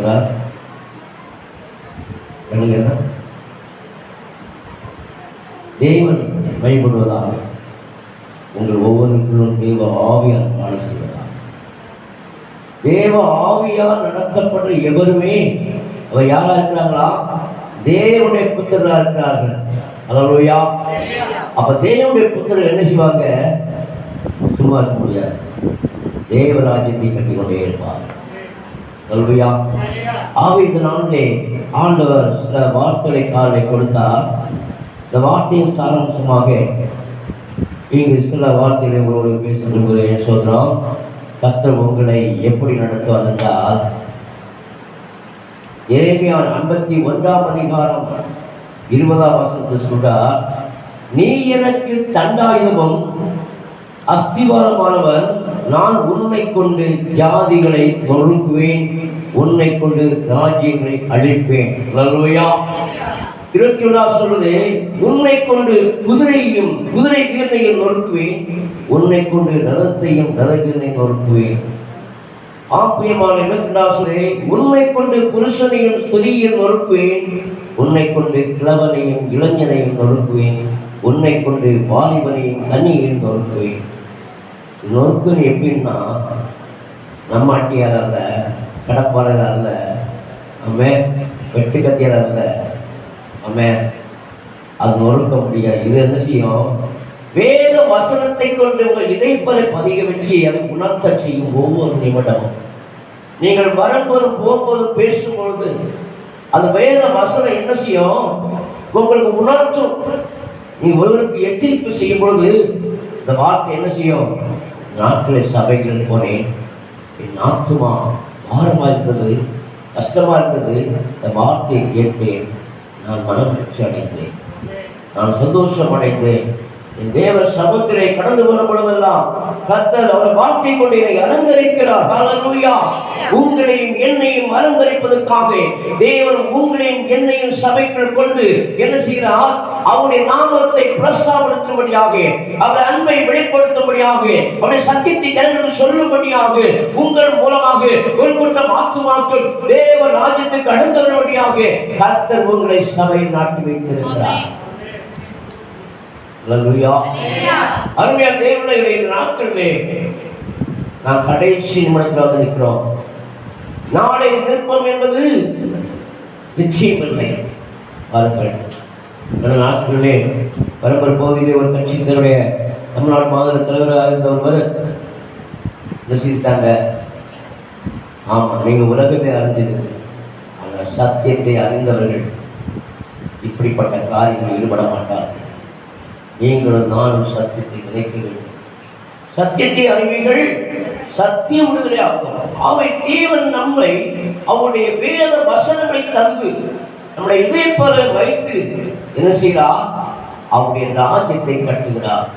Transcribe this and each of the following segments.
என்றார். தேவன் பயப்படுவதாக உங்கள் ஒவ்வொருவருக்கும் தேவ ஆவியால் ஆள செய்வதாக. தேவ ஆவியால் நடத்தப்படுற எவருமே அவர் யாரா இருக்கிறாங்களா? தேவனுடைய புத்திரா இருக்கிறார்கள். அல்லேலூயா. அப்ப தேவனுடைய புத்திரர் என்ன செய்வாங்க? சும்மா இருக்க முடியாது. தேவராஜ்யத்தை கட்டிக்கொண்டே இருப்பார். அல்லேலூயா. ஆவி இந்த நாளிலே ஆண்டவர் சில வார்த்தைகளை காலை கொடுத்தார். இந்த வார்த்தையின் சாராம்சமாக இங்கு சில வார்த்தைகளை உங்களோடு பேச விரும்புகிறேன். சொல்றோம், கர்த்தர் உங்களை எப்படி நடத்துவார் என்றால், எரேமியா 51ஆம் அதிகாரம் 20ஆம் வசனத்தை சொல்றார், நீ எனக்கு தண்டாயுதமும் அஸ்திவாரமானவன், நான் உன்னை கொண்டு ஜாதிகளை நொறுக்குவேன், உன்னை கொண்டு ராஜ்யங்களை அழிப்பேன். அல்லேலூயா. 21 சொல்வது, உன்னை கொண்டு குதிரை வீரனையும் நொறுக்குவேன், உன்னை கொண்டு ரதத்தையும் ரதவீரனையும் நொறுக்குவேன். ஆப்பியமான 22 உன்னை கொண்டு புருஷனையும் ஸ்திரீயையும் நொறுக்குவேன், உன்னை கொண்டு கிழவனையும் இளைஞனையும் நொறுக்குவேன், உன்னை கொண்டு வாலிபனையும் கன்னியையும் நொறுக்குவேன். நொறுக்குன்னு எப்படின்னா, நம்ம அட்டியார் அல்ல, கடப்பாறையில் அல்ல, அவன் வெட்டு கத்தியால் அல்ல, அவன் அது நொறுக்க முடியாது. இது என்ன செய்யும்? வேத வசனத்தை கொண்டு உங்கள் இதைப்பதை பதிக வச்சு அதை உணர்த்த செய்யும். ஒவ்வொரு நிமிடமும் நீங்கள் வரும்போதும் போகும்போதும் பேசும்பொழுது அந்த வேத வசனம் என்ன செய்யும்? உங்களுக்கு உணர்த்தும். நீ ஒருவருக்கு எச்சரிப்பு செய்யும் பொழுது இந்த வார்த்தை என்ன செய்யும்? நாட்களை சபைகள் போனேன், என் ஆத்துமா பாரமா இருந்தது, கஷ்டமா இருந்தது, இந்த வார்த்தையை கேட்டேன், நான் மனமகிழ்ச்சி அடைந்தேன், நான் சந்தோஷம் அடைந்தேன். என் தேவ சமூகத்திலே கடந்து வரும் பொழுதெல்லாம் கர்த்தர் அவர் வார்த்தை கொண்டு என்னை அலங்கரிக்கிறார். ஹல்லேலூயா. உங்களையும் என்னையும் அலங்கரிப்பதற்காக தேவன் உங்களையும் என்னையும் சபைக்குள் கொண்டு என்ன செய்கிறார்? அவருடைய நாமத்தை பிரஸ்தாபப்படுத்தும்படியாக, அவர் அன்பை வெளிப்படுத்தும்படியாக, அவருடைய சத்தியத்தை ஜனங்களுக்கு சொல்லும்படியாக, உங்கள் மூலமாக ஒரு கூட்டம் ஆத்துமாக்கள் தேவ ராஜ்யத்துக்கு கடந்து வரும்படியாக கர்த்தர் உங்களை சபையில் நாட்டி வைத்திருக்கிறார். அருமையான தேவனுடைய நாட்களிலே நாம் கடைசி நிமிடத்தில் இருக்கிறோம். நாளை நிற்போம் என்பது நிச்சயமில்லை. பாருங்கள், அந்த நாட்களிலே பரம்பரை பகுதியிலே ஒரு கட்சியினுடைய தமிழ்நாடு மாநில தலைவராக இருந்தவர் ரசித்தாங்க. ஆமா, நீங்க உலகமே அறிஞ்சிருக்கு. அந்த சத்தியத்தை அறிந்தவர்கள் இப்படிப்பட்ட காரியங்கள் ஈடுபட மாட்டார்கள். நீங்களும் நானும் சத்தியத்தை விதைக்க வேண்டும். சத்தியத்தை அறிவீர்கள், சத்தியம் விடுதலையாகும். அவை தேவன் நம்மை அவருடைய வேத வசனங்களை தந்து நம்முடைய இதயப்பல வைத்து என்ன செய்கிறார்? அவருடைய ராஜ்யத்தை கட்டுகிறார்.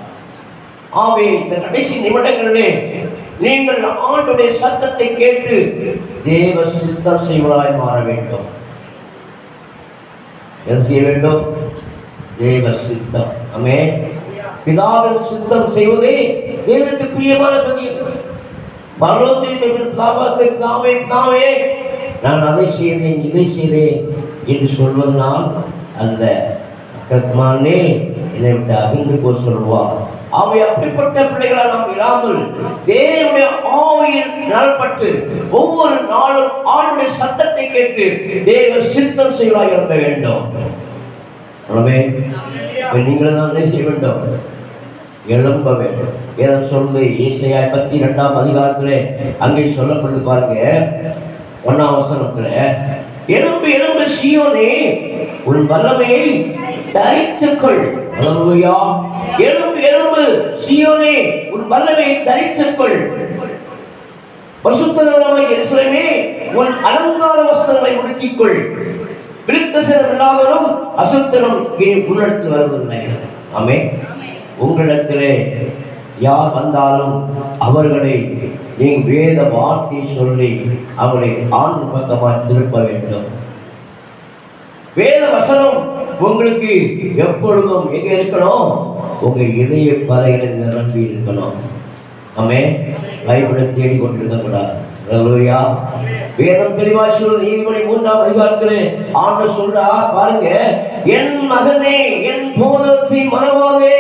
ஆவே இந்த கடைசி நிமிடங்களிலே நீங்கள் ஆண்டுடைய சத்தத்தை கேட்டு தேவ சித்தம் செய்வதாய் மாற வேண்டும். என்ன செய்ய வேண்டும்? தேவ சித்தம். ஆமென். பிதாவின் சித்தம் செய்வதே தேவனுக்கு பிரியமான காரியம். பரலோகத்திலே நான் அதை செய்தேன், இதை செய்தேன் என்று சொல்வதனால் அல்ல, கர்த்தமானே இதை விட்டு அகன்று போய் சொல்வார். அவை அப்படிப்பட்ட பிள்ளைகளால் நாம் இல்லாமல் தேவனுடைய ஆவியில் நலப்பட்டு ஒவ்வொரு நாளும் ஆளுடைய சத்தத்தை கேட்டு தேவ சித்தம் செய்வதாக இருக்க வேண்டும். நீங்கள் தான் செய்ய வேண்டும், எழும்ப வேண்டும். வேதம் சொல்லு, ஏசாயா 52ஆம் அதிகாரத்திலே அங்கே சொல்லப்படுது பாருங்க, 1ஆம் வசனத்துல, எழும்பு எழும்பு சீயோனே, உன் வல்லமையை தரித்துக்கொள். அல்லேலூயா. எழும்பு எழும்பு சீயோனே, உன் வல்லமையை தரித்துக்கொள். பரிசுத்த நகரமாகிய எருசலேமே, உன் அலங்கார வஸ்திரங்களை உடுத்திக்கொள். விருத்தசனம் இல்லாதவரும் அசுத்தரும் இனி முன்னெடுத்து வருவதில்லை. ஆமென். உங்களிடத்திலே யார் வந்தாலும் அவர்களை நீங்கள் வேத வார்த்தை சொல்லி அவரை ஆண்டு பக்கமாக திருப்ப வேண்டும். வேத வசனம் உங்களுக்கு எப்பொழுதும் எங்க இருக்கணும்? உங்க இதய பதைகளில் நிரம்பி இருக்கணும். ஆமென். பைபிளை தேடிக்கொண்டிருக்க கூடாது. அல்லேலூயா. வேதம் தெளிவா சொல்றது. நீதிமொழி 3ஆம் அதிகாரத்திலே ஆண்டவர் சொல்றார் பாருங்க, என் மகனே என் போதத்தை மறவாதே,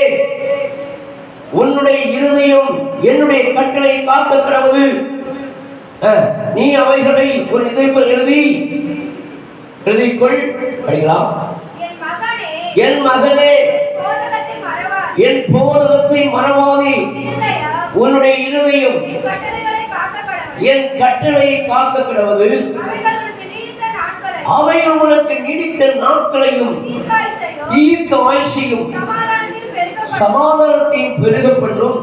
உன்னுடைய இருதயம் என்னுடைய கட்டளை காக்க கடவுது. நீ அவைகளை ஒரு இதயத்தில் எழுதிக்கொள். படிக்கலாம். என் மகனே என் போதகத்தை மறவாதே, உன்னுடைய இருதயம் என் கட்டளையை காக்க கடவுது. அவைகள் உனக்கு நீடித்த நாட்களையும் தீர்க்க ஆயுசையும் சமாதானத்தையும் பெருக பண்ணும்.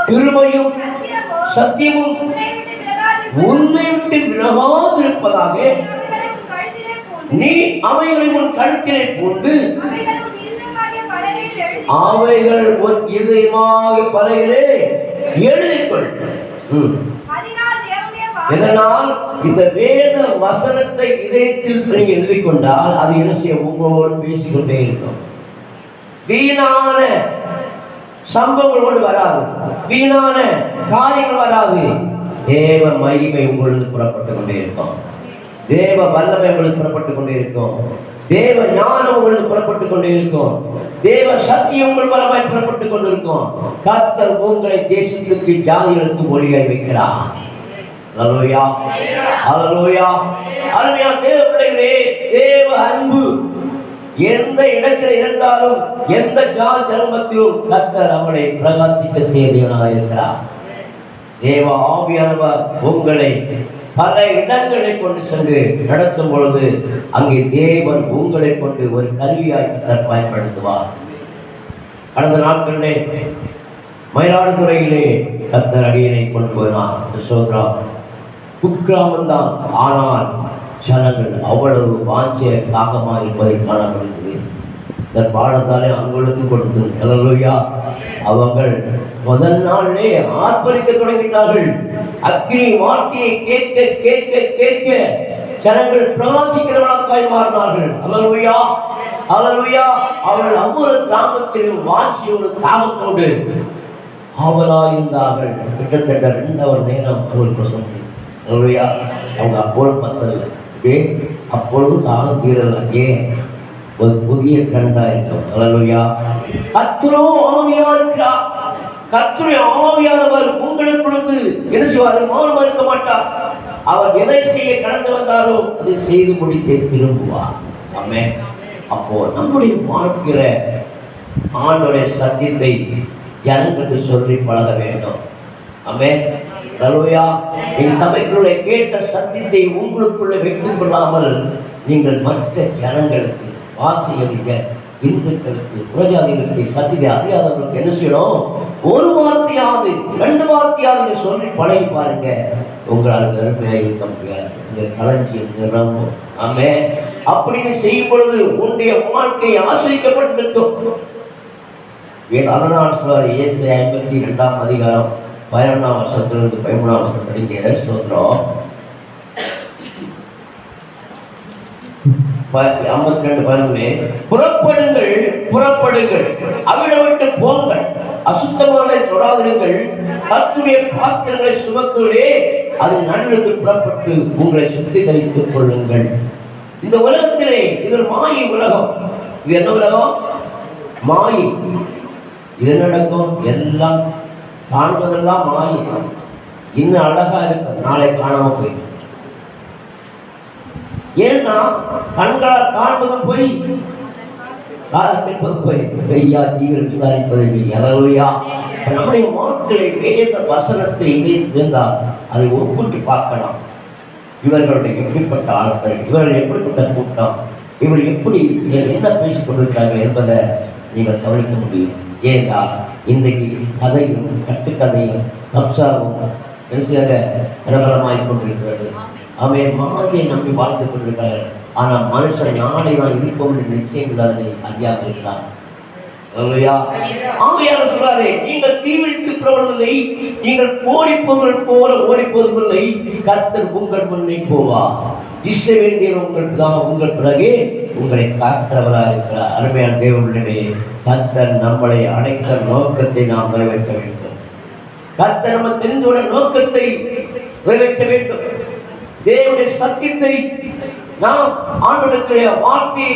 கிருபையும் சத்தியமும் உன்னை விட்டு விலகாதிருப்பதாக நீ அவைகளை உன் கழுத்திலே போட்டு அவைகள் உன் இதயமாக பலகையிலே எழுதிக்கொள். இதனால் இந்த வேத வசனத்தை இதயத்தில் நீங்க எழுதிக் கொண்டால் அது என்ன செய்ய உங்களோடு பேசிக்கொண்டே இருக்கும். வீணான சம்பவங்களோடு வராது, வீணான காரியங்கள் வராது. தேவ மகிமை உங்களுக்கு புறப்பட்டுக் கொண்டே இருக்கும், தேவ வல்லமை உங்களுக்கு புறப்பட்டுக் கொண்டே இருக்கும், தேவ ஞானம் உங்களுக்கு புறப்பட்டுக் கொண்டே இருக்கும், தேவ சத்தியம் உங்கள் பலமாய் புறப்பட்டுக் கொண்டிருக்கும். கர்த்தர் உங்களை தேசத்துக்கு ஜாதிகளுக்கு ஒளியாய் வைக்கிறார். அல்லேலூயா, அல்லேலூயா. அருமையான தேவ பிள்ளைகளே, தேவ அன்பு எந்த இடத்தில் இருந்தாலும் எந்த ஜாதி தர்மத்திலும் கர்த்தர் அவனை பிரகாசிக்க செய்தவனாக இருக்கிறார். தேவ ஆவியானவர் உங்களை பல இடங்களை கொண்டு சென்று நடத்தும் பொழுது அங்கே தேவன் உங்களை கொண்டு ஒரு கருவியாய் கர்த்தர் பயன்படுத்துவார். கடந்த நாட்களிலே மயிலாடுதுறையிலே கர்த்தர் அடியனை கொண்டு போனார். சோதரா குக்கிராமம் தான், ஆனால் ஜனங்கள் அவ்வளவு வாஞ்சிய தாகமாக இருப்பதை காணப்படுகிறது. இந்த பாடத்தாலே அவங்களுக்கு கொடுத்தது. அல்லேலூயா. அவர்கள் முதல் நாளிலே ஆர்ப்பரிக்க தொடங்கினார்கள். அக்கினி வார்த்தையை கேட்க கேட்க கேட்க ஜனங்கள் பிரகாசிக்கிறவர்களாய் மாறினார்கள். அல்லேலூயா, அல்லேலூயா. அவர்கள் ஒவ்வொரு கிராமத்திலும் வாஞ்சியோடு தாகத்தோடு ஆவலாயிருந்தார்கள். கிட்டத்தட்ட 2 hour நேரம் அவர்கள் சொன்னது. அல்லேலூயா. அவங்க அப்போது பத்தல, அப்பொழுது தாகம் தீரல. ஏன்? ஒரு புதிய கண்டா இருக்கும். அல்லேலூயா. கர்த்தரோ ஆவியா இருக்கிறார். கர்த்தருடைய ஆவியானவர் உங்களுக்குள்ளது என்ன செய்வார்? மௌனமா இருக்க மாட்டார். அவர் எதை செய்ய கடந்து வந்தாரோ அதை செய்து முடித்தே திரும்புவார். ஆமென். அப்போ நம்முடைய வாழ்க்கையில ஆண்டவருடைய சத்தியத்தை ஜனங்களுக்கு சொல்லி பழக வேண்டும். ஆமென். அல்லேலூயா. என் சபைக்குள்ளே கேட்ட சத்தியத்தை உங்களுக்குள்ளே வைத்துக் கொள்ளாமல் நீங்கள் மற்ற ஜனங்களுக்கு, வாசிகளுக்கு, இந்துக்களுக்கு, புறஜாதிகளுக்கு, சத்தியத்தை அறியாதவர்களுக்கு என்ன செய்யணும்? ஒரு வார்த்தையாவது 2 வார்த்தையாவது சொல்லி பழகி பாருங்க. உங்களால் பெருமையாக இருக்க முடியாது. இந்த களஞ்சியம் நிரம்பும். ஆமென். அப்படின்னு செய்யும் பொழுது உன்னுடைய வாழ்க்கை ஆசிரிக்கப்பட்டிருக்கும். அதனால் சொல்றாரு ஏசாயா 52ஆம் அதிகாரம் 11ஆம் வசனத்திலிருந்து 13ஆம் வசனம் படிக்கிற சொல்றோம். 52 புறப்படுங்கள், புறப்படுங்கள், அவிட விட்டு போங்கள், அசுத்தமானதை தொடாதிருங்கள், கர்த்தருடைய பாத்திரங்களை சுமக்குவதே அது நடுவுக்கு புறப்பட்டு உங்களை சுத்திகரித்துக் கொள்ளுங்கள். இந்த உலகத்திலே இது மாயை உலகம். இது என்ன உலகம்? மாயை. இது நடக்கும் எல்லாம் காண்பதெல்லாம் மாயை. இன்னும் அழகா இருக்கு, நாளை காணாம போய். ஏன்னா கண்களால் காண்பதும் போய், காலத்திற்பது போய், கையா தீவிர விசாரிப்பதை அல்லேலூயா. நம்முடைய வாழ்க்கையை வேத வசனத்தை இதை இருந்தால் அதை ஒப்பிட்டு பார்க்கலாம். இவர்களுடைய எப்படிப்பட்ட ஆட்கள், இவர்கள் எப்படிப்பட்ட கூட்டம், இவர்கள் எப்படி என்ன பேசிக் கொண்டிருக்கிறார்கள் என்பதை நீங்கள் கவனிக்க முடியும். ஏனென்றால் இன்றைக்கு கதையும் கட்டுக்கதையும் கப்சாவும் நிரபலமாய் கொண்டிருக்கிறது. அவன் மாயை நம்பி வாழ்த்துக் கொண்டிருக்கிறார்கள். ஆனால் மனுஷன் நாளை தான் இருப்போம் என்று நிச்சயம் இல்லாததை அறியாமல் இருக்கிறார். ஆமையாளர் சொல்றாரு, நீங்கள் தீவிரித்து பிரபலமில்லை, நீங்கள் ஓடிப்போங்கள் போல ஓடிப்போவதில்லை, கர்த்தர் உங்கள் முன்னே போவா. இஸ்ரவேல் தேவன் உங்கள் பிறகு உங்களை காக்கிறவராக இருக்கிறார். அருமையான தேவனுடைய கர்த்தர் நம்மளை அழைத்த நோக்கத்தை நாம் நிறைவேற்ற வேண்டும். கர்த்தர் நம்ம தெரிந்துள்ள நோக்கத்தை நிறைவேற்ற வேண்டும். தேவனுடைய சத்தியத்தை நாம் ஆண்டவருடைய வார்த்தையை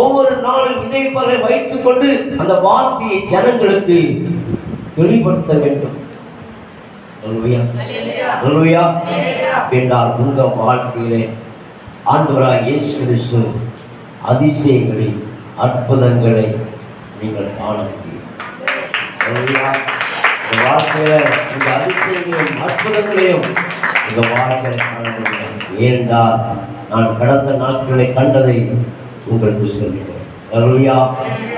ஒவ்வொரு நாளும் இதை போல வைத்துக் கொண்டு அந்த வார்த்தையை ஜனங்களுக்கு தெளிவுபடுத்த வேண்டும். என்றால் உங்க வாழ்க்கையிலே ஆண்டவராக இயேசு கிறிஸ்து அதிசயங்களை அற்புதங்களை நீங்கள் காண முடியும். வாழ்க்கையில இந்த அதிசயங்களையும் அற்புதங்களையும் இந்த வாழ்க்கையை காண முடியும். ஏனென்றால் நான் கடந்த நாட்களை கண்டதை உங்களுக்கு சொல்கிறேன்.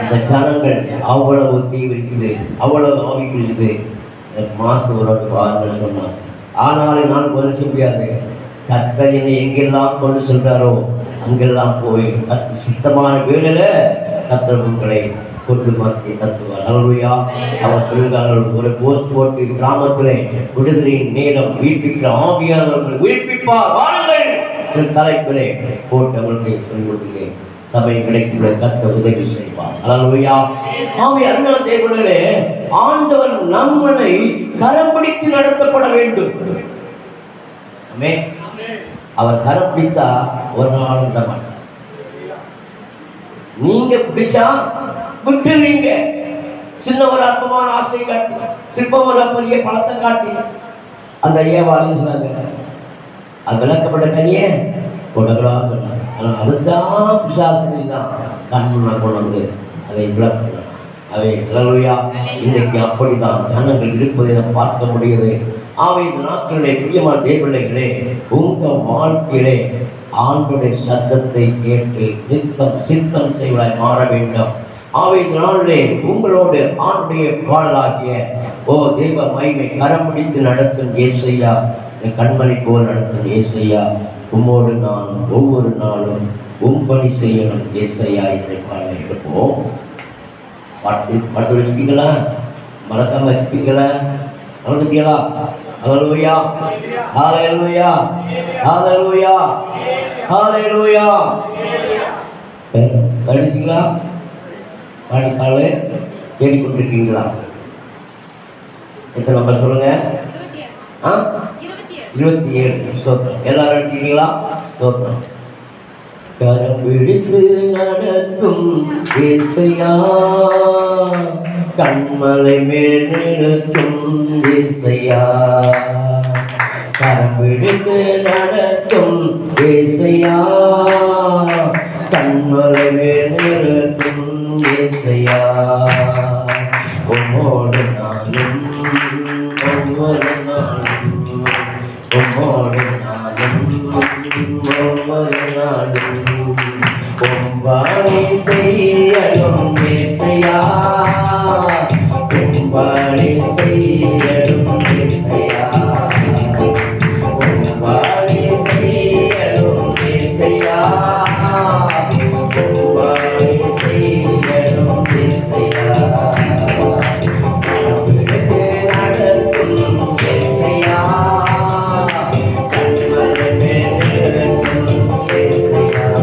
இந்த ஜனங்கள் அவ்வளவு தீவிரிக்குது, அவ்வளவு ஆவிக்குது. மாசம் ஒரு வாரங்கள் சொன்னார். ஆனாலும் நான் கொண்டு சொல்ல முடியாது. கர்த்தர் என்னை எங்கெல்லாம் கொண்டு சொல்றாரோ அங்கெல்லாம் போய் சுத்தமான வேலையில கர்த்தர் உங்களை கொண்டு மாற்றி தத்துவார். அல்லேலூயா. அவர் சொல்கிறார்கள், ஒரு போஸ்ட் போட்டு கிராமத்திலே விடுதலையின் நேரம் உயிர்ப்பிக்கிற ஆவியானவர்களை உயிர்ப்பிப்பார் வாருங்கள் தலைப்பிலே போட்டு அவர்களை சொல்லிவிட்டு சபை கிடைக்கிற கர்த்தர் உதவி செய்வார். அல்லேலூயா. ஆவி அருமையான தேவர்களே, ஆண்டவர் நம்மை கரம் பிடித்து நடத்தப்பட வேண்டும். ஆமென். அவர் கரம் பிடித்தா ஒரு நாள் விட மாட்டார். நீங்க பிடிச்சா விட்டுருவீங்க. சின்ன ஒரு அற்பமான ஆசை காட்டி, சிற்பமான பெரிய பணத்தை காட்டி அந்த ஏவாளி சொன்னாங்க, அது விளக்கப்பட்ட கனியே கொடுக்கலாம் சொன்னாங்க. ஆனால் அதுதான் பிசாசனை தான் கண்முன்னா கொண்டு வந்து அதை விளக்கலாம். அவை அல்லேலூயா. இன்றைக்கு அப்படிதான் ஜனங்கள் இருப்பதை நாம் பார்க்க முடியுது. ஆவை இந்த நாட்களிலே பிரியமான தேவர்களே, உங்க வாழ்க்கையிலே ஆண்டுடைய சத்தத்தை கேட்டு சித்தம் செய்வதாய் மாற வேண்டும். ஆவை இந்த நாளிலே உங்களோடு ஆண்டுடைய பாடலாகிய ஓ தெய்வ மகிமை கரம் பிடித்து நடத்தும் ஏசையா, கண்மணி போல் நடத்தும் ஏசையா, உம்மோடு நான் ஒவ்வொரு நாளும் உம்பணி செய்யணும் ஏசையா என்ற பாடலை எடுப்போம். பாட்டு வச்சுப்பீங்களா? மறக்காம வச்சுப்பீங்களா? மறந்துட்டீங்களா? ஹல்லேலூயா, ஹல்லேலூயா, ஹல்லேலூயா, ஹல்லேலூயா. படித்தீங்களா? பாடிக்காலே தேடிக்கொண்டிருக்கீங்களா? எத்தனை நம்பர் சொல்லுங்க? 27. சோத்திரம். எல்லாரும் எடுத்தீங்களா? சோத்திரம். கரம் பிடித்து நடத்தும் ஏசையா, கண்மலை மேல் நிறுத்தும் ஏசையா, கரம் பிடித்து நடத்தும் ஏசையா, கண்மலை மேல் நிறுத்தும் ஏசையா, உம்மோடு நானும் ஒவ்வொரு நாளும், உம்மோடு நானும் ஒவ்வொரு நாளும் உம்பாணி செய்யணும் ஏசையா, உம்பாணி செய்யணும் ஏசையா, உம்பாணி செய்யணும் ஏசையா, உம்பாணி செய்யணும் ஏசையா, நடக்கும் ஏசையா, கண்மலை மேல் நடக்கும் ஏசையா,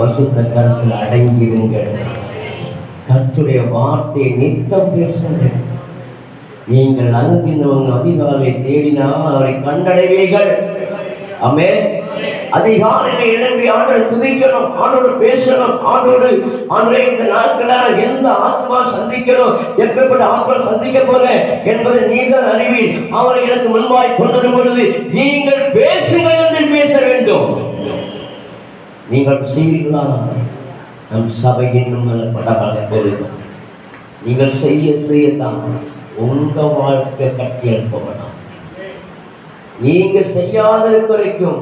பசுத்த கருத்தில் அடங்கியிருங்கள். கர்த்தருடைய வார்த்தையை நித்தம் பேசுங்கள். நீங்கள் அணுகினவங்க அதிகாலை தேடினால் அவரை கண்டடைவீர்கள். ஆமென். அதிகாலையில எழும்பி ஆண்டவரை துதிக்கணும், ஆண்டோடு பேசணும், ஆண்டோடு இந்த நாட்களால் எந்த ஆத்மா சந்திக்கிறோம், எப்படிப்பட்ட ஆத்மா சந்திக்க போல என்பதை நீங்கள் அறிவீர். அவரை எனக்கு முன்பாய் கொண்டு பொழுது நீங்கள் பேசுங்கள் என்று பேச வேண்டும். நீங்கள் செய்வீர்களா? நம் சபையின் பல பேர் நீங்கள் செய்யத்தான் உங்க வாழ்க்கை கட்டி எழுப்பப்படும். நீங்க செய்யாத வரைக்கும்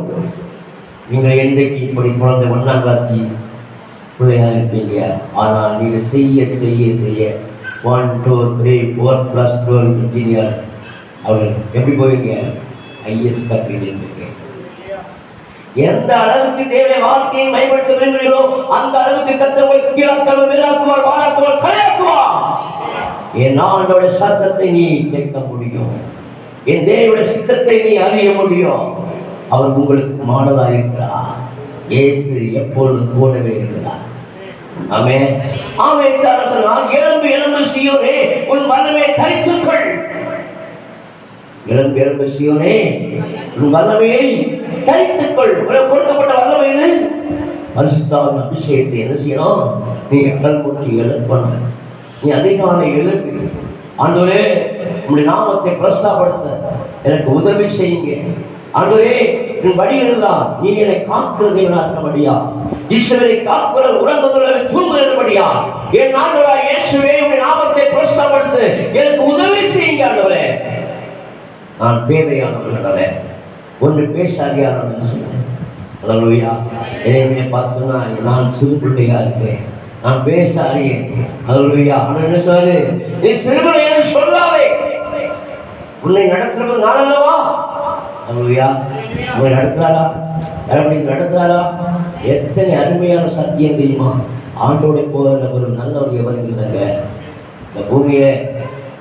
நீங்கள் என்றைக்கு இப்படி குழந்தை 1ஆம் கிளாஸ் பிள்ளையாக இருப்பீங்க. ஆனால் நீங்கள் செய்ய 1 2 3 4 + 12 இன்ஜினியர் அவர்கள் எப்படி போவீங்க? ஐஎஸ் கல்வியில் இருப்பீங்க. எந்த அளவுக்கு தேவை வாழ்க்கையை மேம்படுத்த வேண்டுகிறோ அந்த அளவுக்கு கத்தவை கீழாக்குவார், மேலாக்குவார், வாழாக்குவார், தலையாக்குவார். என் ஆண்டோட சத்தத்தை நீ கேட்க முடியும். என் தேவனுடைய சித்தத்தை நீ அறிய முடியும். அவர் உங்களுக்கு மாடலாக இருக்கிறார். இயேசு எப்பொழுது கூடவே இருக்கிறார். ஆமென். ஆமென். எழும்பு சீயோனே, உன் வல்லமையை தரித்துக்கொள். எழும்பு சீயோனே, உன் வல்லமையை தரித்துக்கொள். உனக்கு கொடுக்கப்பட்ட வல்லமை இது. பரிசுத்தாவின் அபிஷேகத்தை என்ன செய்யணும்? நீ கடல் முட்டி எழுப்பணும். நீ அதிகாலை எழுப்பி ஆண்டவரே உம்முடைய நாமத்தை பிரஸ்தாபடுத்த எனக்கு உதவி செய்யுங்க. ஆண்டவரே என் வழிகளெல்லாம் நீ என்னை காக்கிறது இருக்கிறபடியா, ஈஸ்வரை காக்கிற உறங்குதலை தூங்குகிறபடியா, என் ஆண்டவராய் இயேசுவே உம்முடைய நாமத்தை பிரஸ்தாபடுத்த எனக்கு உதவி செய்யுங்க. ஆண்டவரே நான் பேதையானவர்களே, ஒன்று பேச அறியாதவன் சொன்னேன். அல்லேலூயா. என்னையே பார்த்தோன்னா நான் சிறு பிள்ளையா இருக்கிறேன், நான் பேச அறியேன். அல்லேலூயா. ஆனால் என்ன சொல்றாரு? நீ சிறுபிள்ளை என்று சொல்லாதே, உன்னை நடத்துறது நான் அல்லவா? அல்லேலூயா. உன்னை நடத்துறாரா? அப்படி நடத்துறாரா? எத்தனை அருமையான சத்தியம் தெரியுமா? ஆண்டோட போகிற ஒரு நல்லவர் எவரும் இல்லைங்க. இந்த பூமியில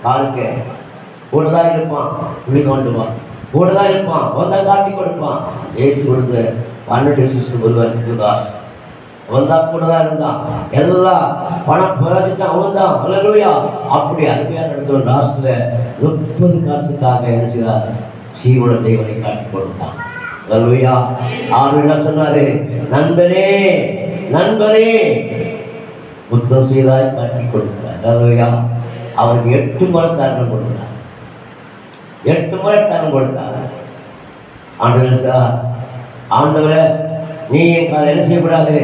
பாருங்க, கூடதான் இருப்பான், புள்ளி கொண்டுவான், கூடதான் இருப்பான், வந்தா காட்டி கொடுப்பான். ஏசு கொடுத்த 12 சிஸ்டர் ஒருவர் அவன் தான் கூட தான் இருந்தான். எல்லாம் பணம் பிறகு அவன் தான். அல்லேலூயா. அப்படி அருமையாக நடத்துகிற லாஸ்ட்ல 30 காசுக்காக என்ன செய்தார்? சீவன தேவனை காட்டி கொடுத்தான். அல்லேலூயா. அவர் என்ன சொன்னாரு? நண்பரே நண்பரே புத்தம் செய்தாய் காட்டி கொடுத்தார். அல்லேலூயா. அவருக்கு 8 முறை தருணம் கொடுத்தார். 8 முறை தருணம் கொடுத்தார். ஆண்டவர் சார், ஆண்டவரை நீ என்ன செய்யக்கூடாது?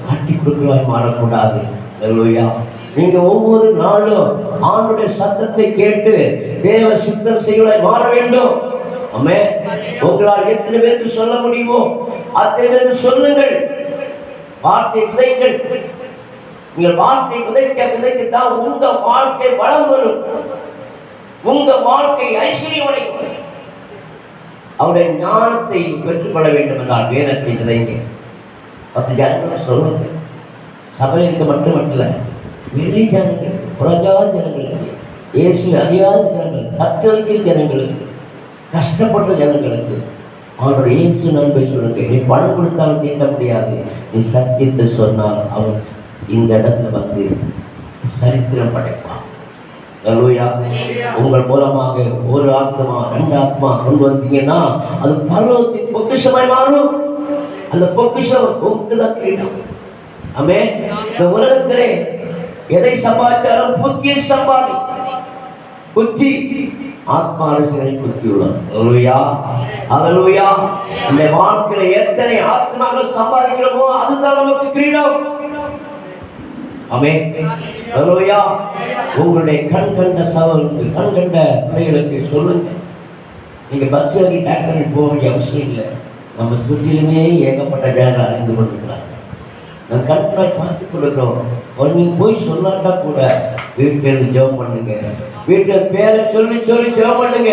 காட்டி கொடுக்கிறவாய் மாறக்கூடாது. அல்லேலூயா. நீங்க ஒவ்வொரு நாளும் ஆண்டவருடைய சத்தத்தை கேட்டு தேவ சித்தம் செய்வதாய் மாற வேண்டும். ஆமென். உங்களால் எத்தனை பேருக்கு சொல்ல முடியுமோ அத்தனை பேருக்கு சொல்லுங்கள். வார்த்தை விதைங்கள். நீங்கள் வார்த்தை விதைக்கத்தான் உங்க வாழ்க்கை வளம் வரும், உங்க வாழ்க்கை ஐஸ்வர்யமடையும். அவருடைய ஞானத்தை பெற்றுக்கொள்ள வேண்டும் என்றால் வேதத்தை விதைங்க. 10 ஜனங்களை சொல்லுங்க. சபைக்கு மட்டுமல்ல, வெளி ஜனங்களுக்கு, புறஜாத ஜனங்களுக்கு, இயேசு அறியாத ஜனங்கள், கத்தோலிக்க ஜனங்களுக்கு, கஷ்டப்பட்ட ஜனங்களுக்கு அவனுடைய இயேசு நன்மை சொல்லுங்க. நீ பணம் கொடுத்தாலும் தீர்க்க முடியாது. நீ சத்தியத்தை சொன்னால் அவன் இந்த இடத்துல வந்து சரித்திரம் படைப்பான். அல்லேலூயா. உங்கள் மூலமாக ஒரு ஆத்மா 2 ஆத்மா கொண்டு வந்தீங்கன்னா அது பரலோகத்தின் பொக்கிஷமாய் மாறும். அந்த பொக்கிஷம் உங்களுக்குதான் கிரீடம். ஆமென். இந்த உலகத்திலே எதை சம்பாதிச்சாலும் புத்தியை சம்பாதி. புத்தி ஆத்மா அரசியலை புத்தி உள்ளது. அல்லேலூயா. அல்லேலூயா. இந்த வாழ்க்கையில எத்தனை ஆத்மாக்கள் சம்பாதிக்கிறோமோ அதுதான் நமக்கு கிரீடம். ஆமென். அல்லேலூயா. உங்களுடைய கண் கண்ட சகோதரருக்கு, கண் கண்ட பிள்ளைகளுக்கு சொல்லுங்க. நீங்க பஸ் ஏறி டாக்டர் போக வேண்டிய அவசியம் இல்லை. நம்ம சுற்றிலுமே ஏகப்பட்ட ஜனங்கள் அறிந்து கொண்டிருக்கிறாங்க. நம்ம கண்காய் பார்த்து கொடுக்கிறோம். நீங்க போய் சொல்லாட்டா கூட வீட்டிலிருந்து ஜெபம் பண்ணுங்க. வீட்டில் பேரை சொல்லி சொல்லி ஜெபம் பண்ணுங்க.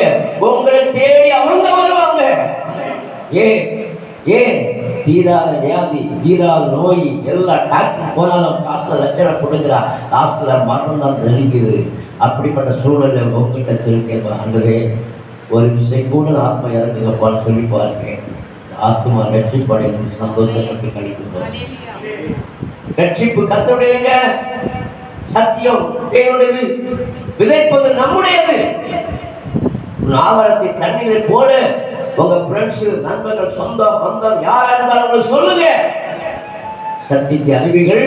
உங்களை தேடி அவங்க வருவாங்க. ஏன் தீராத வியாதி, தீராத நோய், எல்லா டாக்டர் போனாலும் காசு லட்சம் கொடுக்குறா, லாஸ்ட்ல மரணம் தான் நெருங்குது. அப்படிப்பட்ட சூழலை உங்ககிட்ட சொல்லிக்க அன்றே ஒரு விஷயம் கூட ஆத்மா இறங்குங்கப்பான்னு சொல்லி பாருங்க. ஆத்மா வெற்றி படைந்து சந்தோஷப்பட்டு கழிக்கும். ரட்சிப்பு கர்த்தருடையங்க, சத்தியம் தேவனுடையது, விதைப்பது நம்முடையது. ஆகாரத்தை தண்ணீரை போல உங்க ஃப்ரெண்ட்ஸ், நண்பர்கள், சொந்தம் பந்தம் யாரா இருந்தாலும் சொல்லுங்க. சத்தியத்தை அறிவிகள்,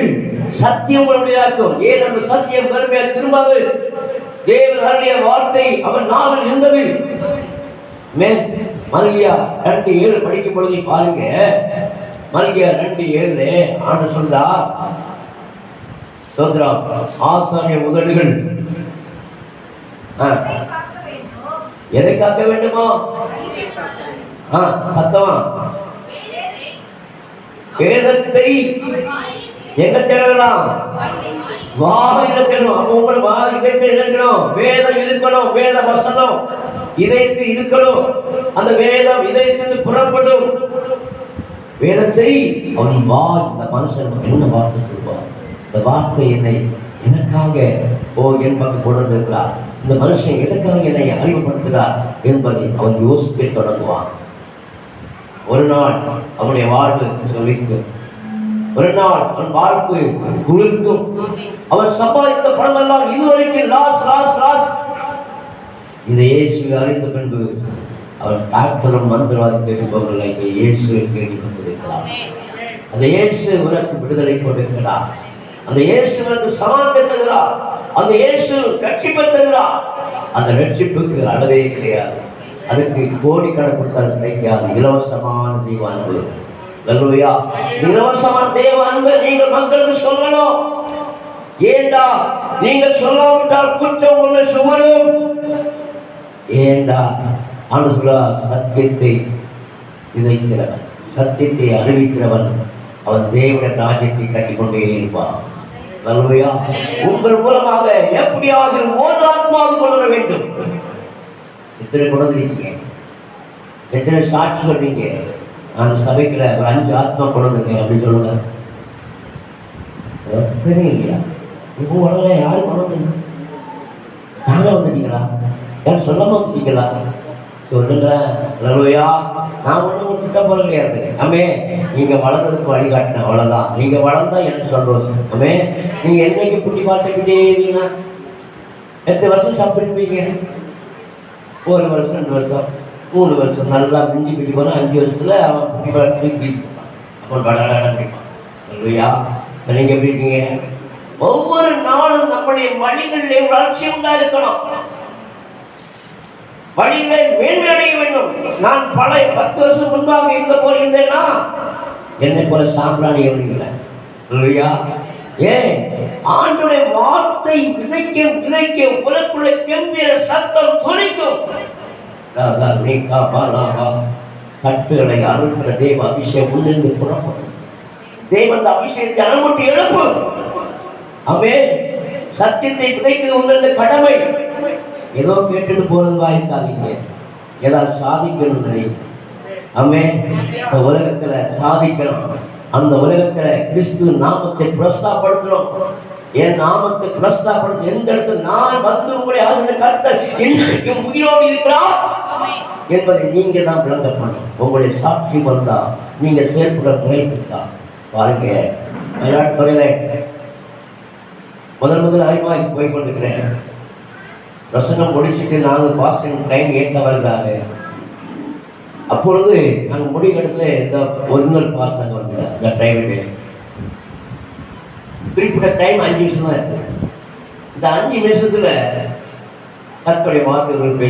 சத்தியம் உங்களுடையாக்கும். ஏன் அந்த சத்தியம் பெருமையா திரும்பாது? தேவன் அருளிய வார்த்தை அவன் நாவில் இருந்தது. மல்கியா 2:7 படிக்கும் பொழுது பாருங்க. மல்கியா 2:7 ஆண்டு சொல்றா, சோத்ரம் ஆசாரிய உதடுகள் எதை காக்க வேண்டுமோ? சத்தமா வேதத்தை எங்க தேடலாம்? வாயில தேடணும். அப்ப உங்கள் இதயத்தில் இருக்கணும், வேதம் இருக்கணும், வேத வசனம் இதயத்தில் இருக்கணும். அந்த வேதம் இதயத்தில் புறப்படும். வேதத்தை அவன் இந்த மனுஷன் என்ன வார்த்தை சொல்வார்? இந்த வார்த்தை என்னை எனக்காக என் பக்கம் கொண்டு இருக்கிறார், இந்த மனுஷன் எதற்காக என்னை அறிமுகப்படுத்துகிறார் என்பதை அவன் யோசிக்க தொடங்குவான். ஒரு நாள் அவனுடைய வாழ்வு சொல்லிக்கும், ஒரு நாள் அவன் வாழ்வு குளிர்க்கும். அவன் சம்பாதித்த பணமெல்லாம் இதுவரைக்கும் லாஸ் லாஸ் லாஸ். இந்த இயேசுவை அறிந்த பின்பு அவன் டாக்டரும் மந்திரவாதி தேடி போகவில்லை, இங்கே இயேசுவை தேடி கொண்டிருக்கிறார். அந்த இயேசு உனக்கு விடுதலை கொடுக்கிறார். அந்த இயேசு உனக்கு சமாதானத்தை தருகிறார். அந்த இயேசு ரட்சிப்பை தருகிறார். அந்த ரட்சிப்புக்கு அளவே கிடையாது. அதுக்கு கோடிக்கணக்கு கிடைக்காது. இலவசமான தெய்வ அன்பு. அல்லேலூயா. இலவசமான தெய்வ அன்பை நீங்கள் மக்களுக்கு சொல்லணும். ஏண்டா நீங்கள் சொல்லாவிட்டால் குற்றம் உள்ள சுமரும். ஏண்டா ஆண்டு சொல்ல, சத்தியத்தை விதைக்கிறவன், சத்தியத்தை அறிவிக்கிறவன் அவன் தேவனுடைய ராஜ்யத்தை கட்டிக்கொண்டே இருப்பான். அல்லேலூயா. உங்கள் மூலமாக எப்படியாவது ஒரு ஆத்மாவது கொண்டு வர வேண்டும். எத்தனை கொண்டு இருக்கீங்க? எத்தனை சாட்சி சொல்றீங்க? அந்த சபைக்குள்ள ஒரு 5 ஆத்மா கொண்டு வந்திருக்கேன் அப்படின்னு சொல்லுங்க. தெரியும் இல்லையா? இப்போ உடனே யாரும் கொண்டு வந்தீங்க? தானே வந்துட்டீங்களா? யாரும் சொல்லாம வந்துட்டீங்களா? சொல்லுங்களேன். அல்லேலூயா. நான் ஒன்றும் திட்டம் போல கிடையாது. அம்மே, நீங்க வளர்ந்ததுக்கு வழிகாட்டின அவ்வளவுதான். நீங்க வளர்ந்தா எனக்கு சந்தோஷம். அம்மே, நீங்க என்னைக்கு குட்டி பார்த்துக்கிட்டே இருந்தீங்கன்னா எத்தனை வருஷம் சாப்பிட்டுருப்பீங்க? 1 வருஷம், 2 வருஷம், 3 வருஷம் நல்லா மிஞ்சி பிடி போனா 5 வருஷத்துல அவன் குட்டி பார்த்து அப்போ வளராடான்னு பிடிப்பான். அல்லேலூயா. நீங்க எப்படி இருக்கீங்க? ஒவ்வொரு நாளும் நம்முடைய வழிகளிலே வளர்ச்சி உண்டா இருக்கணும். வழியிலே மேன்மை அடைய வேண்டும். நான் பல 10 வருஷம் முன்பாக இருந்த போல் இருந்தேன்னா என்னை போல சாம்பிராணி இல்லை. இல்லையா? ஏன் ஆண்டுடைய வார்த்தை விதைக்கும் விதைக்கும் உலக்குள்ள கெம்பிர சத்தம் துணிக்கும். கட்டுகளை அறுக்கிற தேவ அபிஷேகம் முன்னிருந்து புறப்படும். தேவன் அபிஷேகத்தை அனுமதி எழுப்பு. அவே சத்தியத்தை விதைக்கிறது உங்களது கடமை. ஏதோ கேட்டுட்டு போறதுவா இருக்காதீங்க. ஏதாவது சாதிக்கணும் நினைவு. அம்மே, இந்த உலகத்துல சாதிக்கணும். அந்த உலகத்துல கிறிஸ்து நாமத்தை பிரஸ்தாப்படுத்தணும். என் நாமத்தை பிரஸ்தாப்படுத்த எந்த இடத்துல நான் வந்து உங்களுடைய ஆசிரியர் கர்த்தர் இன்றைக்கும் உயிரோடு இருக்கிறார் என்பதை நீங்க தான் விளங்க பண்ணணும். உங்களுடைய சாட்சி வந்தா நீங்க செயல்பட முயற்சித்தா பாருங்க. மயிலாடுதுறையில முதல் அறிவாகி போய் கொண்டிருக்கிறேன். பிரசங்கம் முடிச்சுட்டு நாங்கள் பாஸ்டிங் ட்ரெயின் ஏற்ற வருகிறாங்க. அப்பொழுது நாங்கள் முடிவெடுத்துல இந்த ஒரிஜினல் பாஸ் நாங்கள் வந்துட்டோம். இந்த ட்ரெயினுக்கு குறிப்பிட்ட டைம் 5 நிமிஷம் தான் இருக்கு. இந்த 5 நிமிஷத்துல கர்த்தருடைய வார்த்தைகள்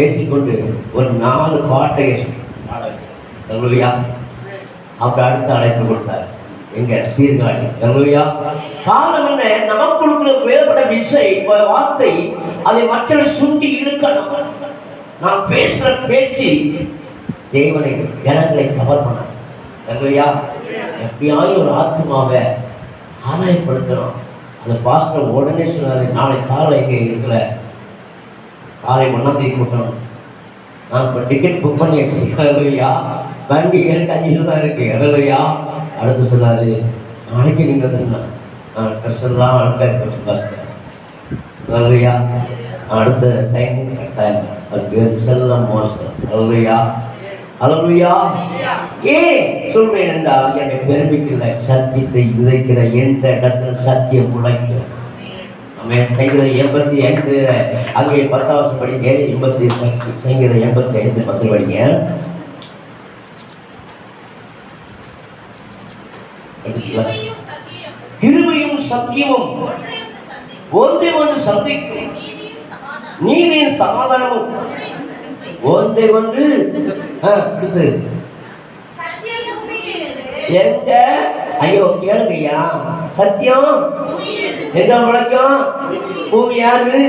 பேசிக்கொண்டு ஒரு 4 பாட்டை அல்லேலூயா. அப்புறம் அடுத்த அழைப்பு கொடுத்தார். எங்க சீர்காழி. அல்லேலூயா. காரணம் என்ன? நமக்குள்ள வேறுபட்ட வார்த்தை அதை மற்றவர்கள் சுண்டி இழுக்கணும். நாம் பேசுற பேச்சு தேவனை ஜனங்களை கவர் பண்ண. அல்லேலூயா. எப்படியாவது ஒரு ஆத்மாவை ஆதாயப்படுத்தணும். அந்த பாஸ்டர் உடனே சொன்னாரு, நாளை காலை இங்கே இருக்கிற காலை 1ஆம் தேதி கூட்டம் நான் இப்போ டிக்கெட் புக் பண்ணி அல்லேலூயா. வண்டி எனக்கு 5 தான் இருக்கு. அல்லேலூயா. அடுத்து சொன்னாரு, நாளைக்கு நீங்க கஷ்டம்லாம் அல்லேலூயா. அடுத்த டைம் கட்டாயம் அது பேர் செல்லம் மோசம். அல்லேலூயா. அல்லேலூயா. ஏன் சொல்றேன் என்றால் என்னை பெருமைக்குள்ள சத்தியத்தை விதைக்கிற எந்த இடத்துல சத்தியம் முளைக்கும். சங்கீதம் 85 அங்கே 10 படிங்க. 80 சங்கீதம் 85 10 படிங்க. கிருபையும் சத்தியமும் ஒன்றை ஒன்று சந்திக்கும், நீதியின் சமாதானமும் ஒன்றை ஒன்று எங்க. ஐயோ கேளுங்கய்யா, சத்தியம் எங்க முளைக்கும்? பூமி யாரு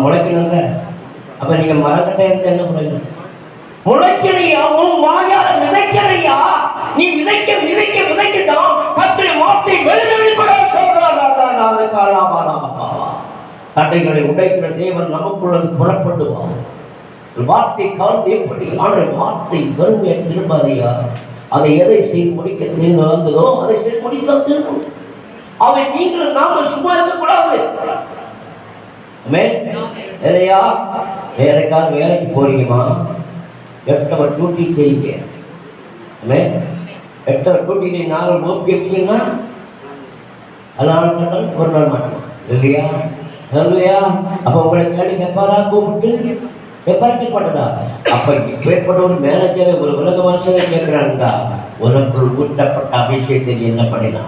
முளைக்கணுங்க. அப்ப நீங்க மரக்கட்டை இருந்தா என்ன முளைக்கணும்? முளைக்கணையா, உன் வாயால விதைக்கணையா. நீ விதைக்க விதைக்க விதைக்கத்தான் கர்த்தருடைய வார்த்தை வெளிப்பட தடைகளை உடைக்கிற தேவன் நமக்குள்ள புறப்படுவார். வார்த்தை கலந்து எப்படி? ஆனால் வார்த்தை வறுமையை திரும்பாதையா. அதை எதை செய்து முடிக்க தெரிந்து வந்ததோ அதை செய்து முடித்தான் திரும்பும். அவை நீங்களும் நாங்கள் சும்மா இருக்கக்கூடாது. வேறையா வேலைக்காக வேலைக்கு போறீங்கம்மா, 8 hour டியூட்டி செய்யுங்க. 8 hour டியூட்டி நாங்கள் ஓப்பி எடுத்தீங்கன்னா அதனால ஒரு நாள் மாட்டோம் இல்லையா? இல்லையா? அப்போ உங்களை தேடி எப்பாரா கூப்பிட்டு எப்பாரா போட்டதா? அப்ப இப்பேற்பட்ட ஒரு மேனேஜரை ஒரு உலக மனுஷனை கேட்கிறான்டா, உனக்குள் ஊட்டப்பட்ட அபிஷேகத்தை நீ என்ன பண்ணினா?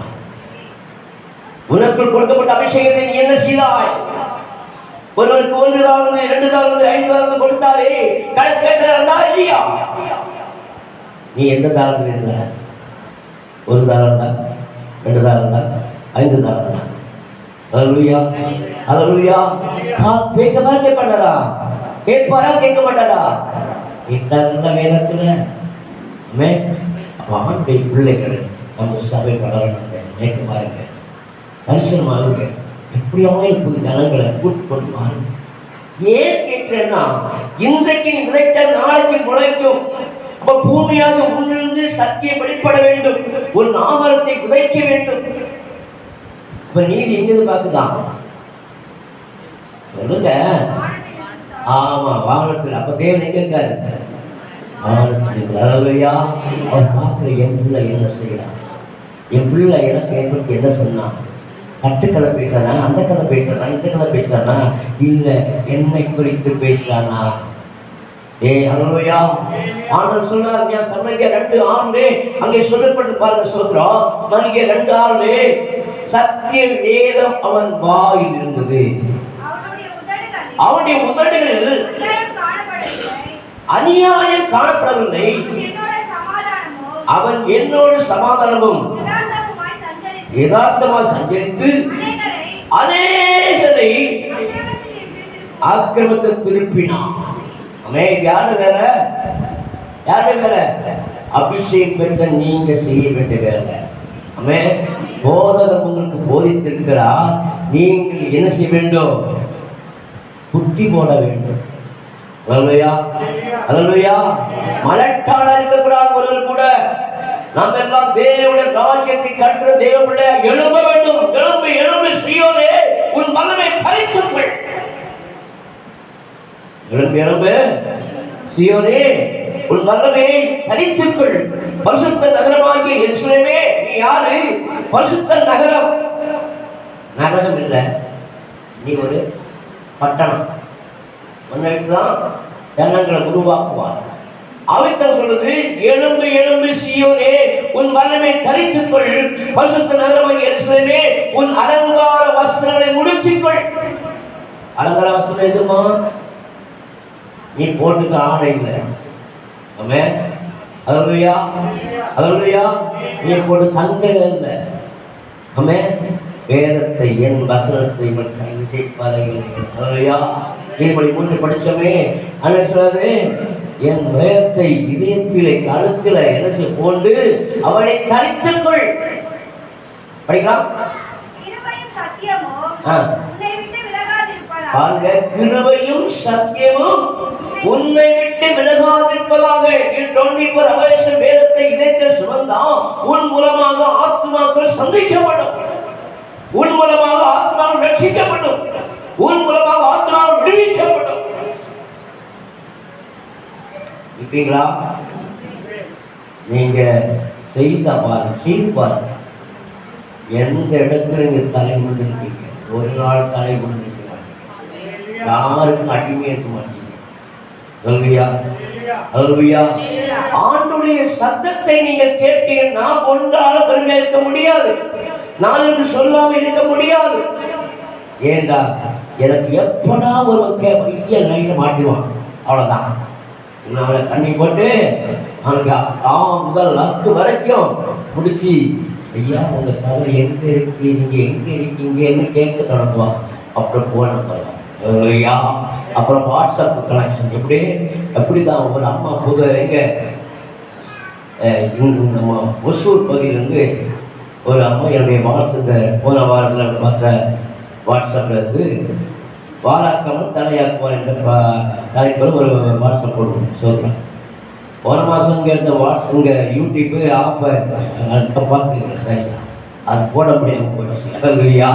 உனக்குள் கொடுக்கப்பட்ட அபிஷேகத்தை நீ என்ன செய்தாய்? ஒருவருக்கு 1 தாவது 2 தாவது 5 தாவது கொடுத்தாரே கேட்கிறா இல்லையா? நீ எந்த தாளத்தில் இருந்த? 1 தாளம் தான், 2 தாளம் தான், 5 தாளம் தான். அல்லேலூயா, அல்லேலூயா. கேட்க மாட்டாரா? கேட்பாரா? கேட்க மாட்டாரா? கேட்டாங்க வேதத்துல. அவனுடைய பிள்ளைகள் நம்ம சபை வளரணுங்க. கேட்க பாருங்க, தரிசனமாகுங்க. எப்படியாவது இருக்குது ஜனங்களை கூட்டு பாருங்க. ஏன் கேட்கிறேன்னா, இன்றைக்கு நீ விதைச்ச நாளைக்கு முளைக்கும். அப்ப பூமியாக உள்ளிருந்து சத்தியம் வெளிப்பட வேண்டும். ஒரு ஆதாரத்தை விதைக்க வேண்டும். இப்ப நீதி எங்கிருந்து பார்க்குதான் சொல்லுங்க. ஆமா, வாகனத்தில். அப்ப தேவன் எங்க இருக்காரு? வாகனத்தில். அவர் பார்க்கிற என் பிள்ளை என்ன செய்யறான், என் பிள்ளை எனக்கு ஏற்படுத்தி என்ன சொன்னான். கட்டுக்கதை பேசுறானா, அந்த கதை பேசுறானா, இந்த கதை பேசுறானா, இல்ல என்னை குறித்து பேசுறானா? அல்லேலூயா. ஆண்டவர் சொன்னார், நான் சமரியா 2:6 அங்கே சொல்லப்பட்டு பாருங்க. சொல்றோம், மல்கியா 2:6 சத்திய வேதம் அவன் வாயில் இருந்தது, அவனுடைய உதடுகளில் அநியாயம் காணப்படவில்லை, அவன் என்னோடு சமாதானமும் யதார்த்தமாக சஞ்சரித்து அநேகரை ஆக்கிரமத்தை திருப்பினான். யாரு வேற? யாரு வேற? அபிஷேகம் பெற்ற நீங்க செய்ய வேண்டிய வேலை. போதகர் உங்களுக்கு போதித்திருக்கிறார், நீங்கள் என்ன செய்ய வேண்டும்? புத்தி போட வேண்டும். அல்லேலூயா, அல்லேலூயா. மலட்டாள இருக்கக்கூடாது. ஒருவர் கூட நாம் எல்லாம் தேவனுடைய ராஜ்யத்தை கற்ற தேவ பிள்ளையா எழும்ப வேண்டும். எழும்பு எழும்பு சீயோனே, உன் மகனை சரித்துக்கள். எழும்பு எழும்பு சீயோனே, உன் மகனை சரித்துக்கள். பரிசுத்த நகரமாகிய எருசலேமே, நீ யாரு? பரிசுத்த நகரம். நகரம் இல்லை, நீ ஒரு பட்டணம். முன்னாடிதான் ஜனங்களை உருவாக்குவார். அவைத்தான் சொல்லுது, எழும்பு எழும்பு சீயோனே, உன் மகனை தரித்துக்கொள். பரிசுத்த நகரமாகிய எருசலேமே, உன் அலங்கார வஸ்திரங்களை முடிச்சுக்கொள். அலங்கார வஸ்திரம் எதுமா? நீ போட்டுக்க ஆடை இல்லை. அல்லேலூயா, அல்லேலூயா. நீ போட்டு தங்க இல்லை. வேதத்தை, என் வசனத்தை இப்படி மூன்று படிச்சோமே. அண்ணா சொல்லாது, என் வேதத்தை இதயத்திலே கழுத்துல என்ன போண்டு அவனை தரித்துக்கொள். படிக்கலாம் பாருங்க. கிருபையும் சத்தியமும் உன்னை விட்டு விலகாதிருப்பதாக. வேதத்தை இதயத்தை சுமந்தான் உன் மூலமாக ஆத்மாக்கள் சந்திக்கப்படும், உன் மூலமாக ஆத்மாக்கள் ரட்சிக்கப்படும், உன் மூலமாக ஆத்மாக்கள் விடுவிக்கப்படும். இருக்கீங்களா? நீங்க செய்த பாருங்க, எந்த இடத்துல நீங்க தலை விழுந்திருக்கீங்க? ஒரு நாள் தலை விழுந்திருக்க மாட்டீங்க, யாருக்கும் அடிமையாக இருக்க மாட்டீங்க. ஆண்டுடைய சத்தத்தை நீங்கள் கேட்டீங்கன்னா ஒன்றால பெருமையா இருக்க முடியாது, நாளுக்கு சொல்லாம இருக்க முடியாது. ஏண்டா எனக்கு எப்படா ஒரு வைத்திய நைட்டு மாட்டிடுவான், அவ்வளவுதான். அவனை தண்ணி போட்டு அவனுக்கு முதல் லக்கு வரைக்கும் முடிச்சு, ஐயா உங்க சபை எங்க இருக்கு, நீங்க எங்க இருக்கீங்கன்னு கேட்க தொடங்குவான். அப்புறம் போன ஐயா, அப்புறம் வாட்ஸ்அப் கனெக்ஷன் எப்படிதான் ஒரு அம்மா புது எங்க நம்ம ஒசூர் பகுதியிலேருந்து ஒரு அம்மா என்னுடைய வாட்ஸ்அப் போன வாரத்தில் பார்த்த வாட்ஸ்அப்பில் இருந்து வாராக்காமல் தலையாக்குவார் என்ற தலைப்பில் ஒரு வாட்ஸ்அப் போடுவோம் சொல்கிறேன். போன மாதம் இங்கே இருந்த இங்கே யூடியூப்பு ஆஃப் பார்த்துக்கிறேன், சரி அது போட முடியாமல் போயிடுச்சு. இல்லையா,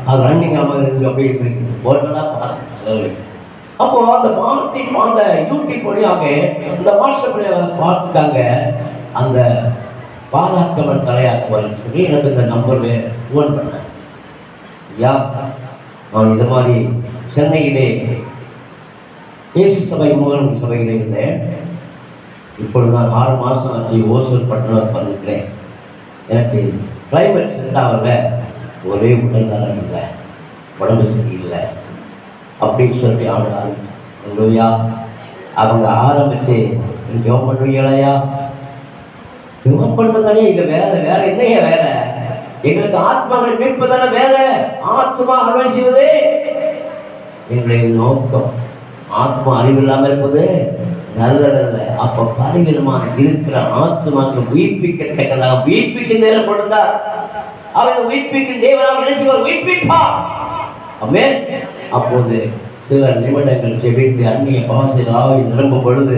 அது ரன்னிங் ஆகாமல் இருக்கு, அப்படி இருக்கு போட்டதான் பார்த்தேன். அப்போது அந்த வார்த்தை அந்த யூடியூப் வழியாக இந்த வாட்ஸ்அப்பில் பார்த்துட்டாங்க. அந்த பாராட்டவன் தலையாக்குவார் சொல்லி எனக்கு இந்த நம்பரில் ஃபோன் பண்ணேன். ஐயா நான் இது மாதிரி சென்னையிலே இயேசு சபை மூலம் சபையில் இருந்தேன். இப்பொழுது நான் 6 மாதம் ஆச்சு ஓசூர் பட்டணம் பண்ணிக்கிறேன். எனக்கு கிளைமேட் செட் ஆகல, ஒரே உடல் நலம் இல்லை, உடம்பு சரியில்லை அப்படின்னு சொல்லி ஆரம்பிச்சா. அவங்க ஆரம்பிச்சு ஜெபம் பண்ணுவீங்களையா? ஜெபம் பண்ணுறதானே இங்கே வேற என்னைய வேலை? எங்களுக்கு ஆத்மாவை மீட்பதான வேலை, ஆத்மா அறுவை செய்வதே எங்களுடைய நோக்கம். ஆத்மா அறிவில்லாமல் இருப்பது நல்லதல்ல. அப்ப பரிவிதமான இருக்கிற ஆத்மாக்கள் உயிர்ப்பிக்கத்தக்கதாக உயிர்ப்பிக்க நேரம் கொடுத்தார். அவன் உயிர்ப்பிக்கும் தேவனாக நினைச்சவர் உயிர்ப்பிப்பார். ஆமென். அப்போது சில நிமிடங்கள் செபித்து அந்நிய பாசையில் ஆவி நிரம்பும் பொழுது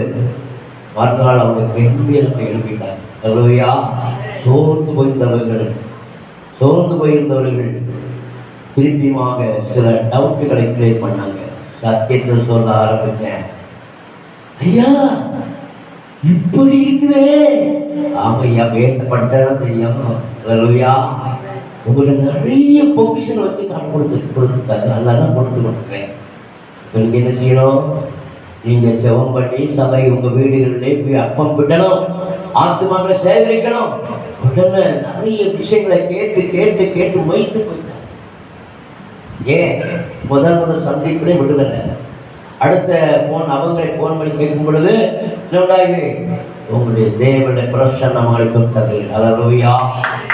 மறுநாள் அவங்க கம்பீரத்தை எழுப்பிட்டார். அல்லேலூயா. சோர்ந்து போயிருந்தவர்கள் திருப்பியுமாக சில டவுட்டுகளை கிளியர் பண்ணாங்க. சத்தியத்தை சொல்ல ஆரம்பித்தேன். ஐயா இப்படி இருக்குதே, ஆமையா வேட்ட படித்தான் தெரியாம. அல்லேலூயா. உங்களுக்கு நிறைய பொசிஷன் வச்சு நான் கொடுத்துருக்காரு, அதெல்லாம் கொடுத்துருக்கேன். நீங்க என்ன செய்யணும்? நீங்க ஜெபம் பண்ணி சபை உங்க வீடுகளிலே போய் அப்பம் விடணும், ஆத்மாக்களை சேகரிக்கணும். உடனே நிறைய விஷயங்களை கேட்டு கேட்டு கேட்டு மொய்த்து போயிட்டாங்க. ஏன் முதல் சந்திப்பிலே விடுதலை. அடுத்த போன் அவங்களை போன் பண்ணி கேட்கும் பொழுது உங்களுடைய தேவனுடைய பிரசன்னங்களை தொட்டது. அல்லேலூயா.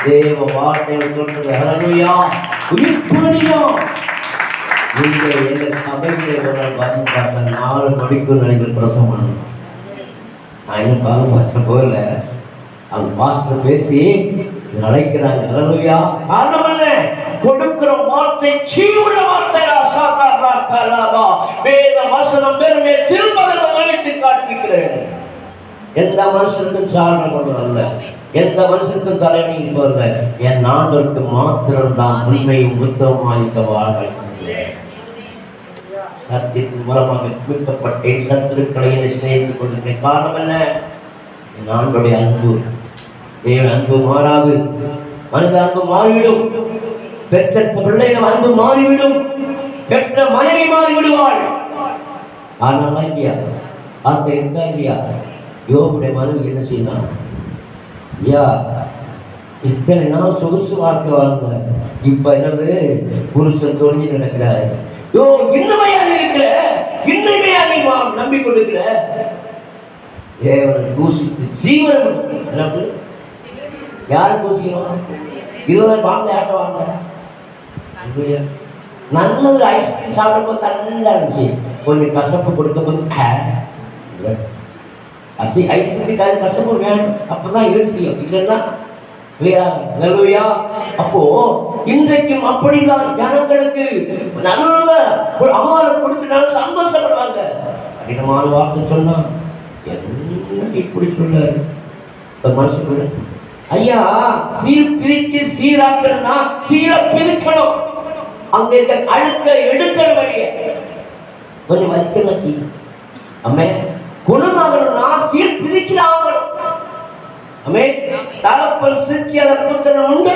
தேவ வார்த்தையை தொட்டது. அல்லேலூயா. உயிர்ப்படியும் நீங்க எங்க சபையிலே ஒரு நாள் பார்த்து பார்த்தா 4 மணிக்கு நீங்கள் பிரசவம் பண்ணணும். நான் இன்னும் பார்க்க வச்ச போகல. அவங்க பாஸ்டர் பேசி அழைக்கிறாங்க. அல்லேலூயா. காரணம் என்ன? கொடுக்கிற வார்த்தை ஜீவனுள்ள வார்த்தை. வேத வசனம் பெருமை திருமணத்தை காண்பிக்கிறேன். எந்த மனுஷனுக்கும் சாரணை அல்ல, எந்த மனுஷனுக்கும் தலைவணி போறல. என் ஆண்டவருக்கு மாத்திரம் தான் உண்மையும் புத்தகமாய்க்க வாழ்க்கை. சத்தியத்தின் மூலமாக மீட்கப்பட்டேன். சத்துருக்களை என்னை சிநேகித்துக் கொண்டிருக்கிறேன். காரணம் என்ன? என் ஆண்டோடைய அன்பு. தேவ அன்பு மாறாது, மனித அன்பு மாறிவிடும். பெற்ற பிள்ளைகள் அன்பு மாறிவிடும், பெற்ற மனைவி மாறிவிடுவாள். ஆனால் ஐயா அந்த இருக்கா இல்லையா? யோபுடைய மனைவி என்ன செய்யலாம்? ஐயா இத்தனை நாள் சொகுசு வாழ்க்கை வாழ்ந்த, இப்ப என்னது புருஷன் தொழில் நடக்கிறார். யோ இன்னமையாக இருக்கிற, இன்னமையா நீ நம்பிக்கொண்டிருக்கிற தேவனை தூசித்து ஜீவனை யாரை தூசிக்கணும்? 20 வாங்க ஆட்ட வாங்க. நல்ல ஒரு ஐஸ்கிரீம் சாப்பிடும்போது நல்லா இருந்துச்சு, கொஞ்சம் கசப்பு கொடுக்கும்போது ஐஸ்கிரீம் கசப்பு வேணும், அப்பதான் இருந்துச்சு. இல்லைன்னா இல்லையா? அப்போ இன்றைக்கும் அப்படிதான் ஜனங்களுக்கு நல்ல ஒரு ஆகாரம் கொடுத்துட்டாலும் சந்தோஷப்படுவாங்க. கடினமான வார்த்தை சொன்னா என்ன இப்படி சொன்னாரு மனுஷன்? ஐயா சீர் பிரித்து சீராக்கணும்னா சீரை பிரிக்கணும். அங்க இருக்க அழுக்க எடுக்கணும். வழிய கொஞ்சம் வலிக்கணும். அம்மே குணமாகணும்னா ஆட்சியில் பிரிக்கிறாங்க. ஆமென். தகப்பன் சிக்கிய புத்திரன் உண்டோ?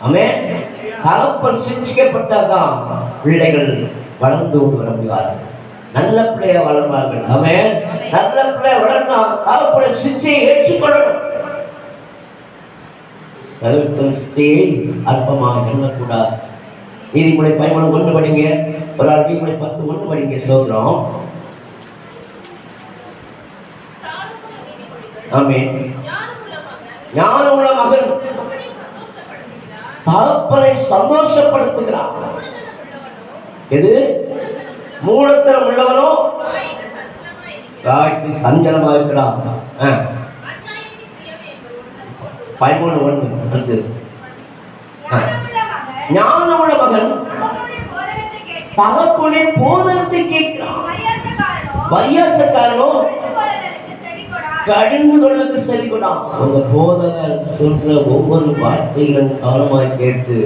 ஆமென். தகப்பன் சிக்கிக்கப்பட்டாதான் பிள்ளைகள் வளர்ந்து கொண்டு வர முடியாது. நல்ல பிள்ளைய வளர்வார்கள். ஆமென். நல்ல பிள்ளைய வளர்ந்தா தகப்பன் சிச்சையை ஏற்றுக்கொள்ளணும். தகப்பன் சிச்சையை அற்பமாக எண்ணக்கூடாது. நீதிமொழி 13:1 படிங்க. ஒரு ஆள் நீதிமொழி 10:1 படிங்க. சோதரம். ஆமென். ஞானமுள்ள மகன் தகப்பனை சந்தோஷப்படுத்துகிறான். எது? மூலத்தனம் உள்ளவனோ தாய்க்கு சஞ்சலமா இருக்கிறான். 13:1 ஞானமுள்ள மகன் தகப்பனுடைய போதகத்தை கேட்கிறான். பரியாசக்காரனோ கடிந்து கொள்ளுக்கு செவி கொடான். அந்த போதகர் சொல்ற ஒவ்வொரு வார்த்தைகளும் கவனமாய் கேட்டு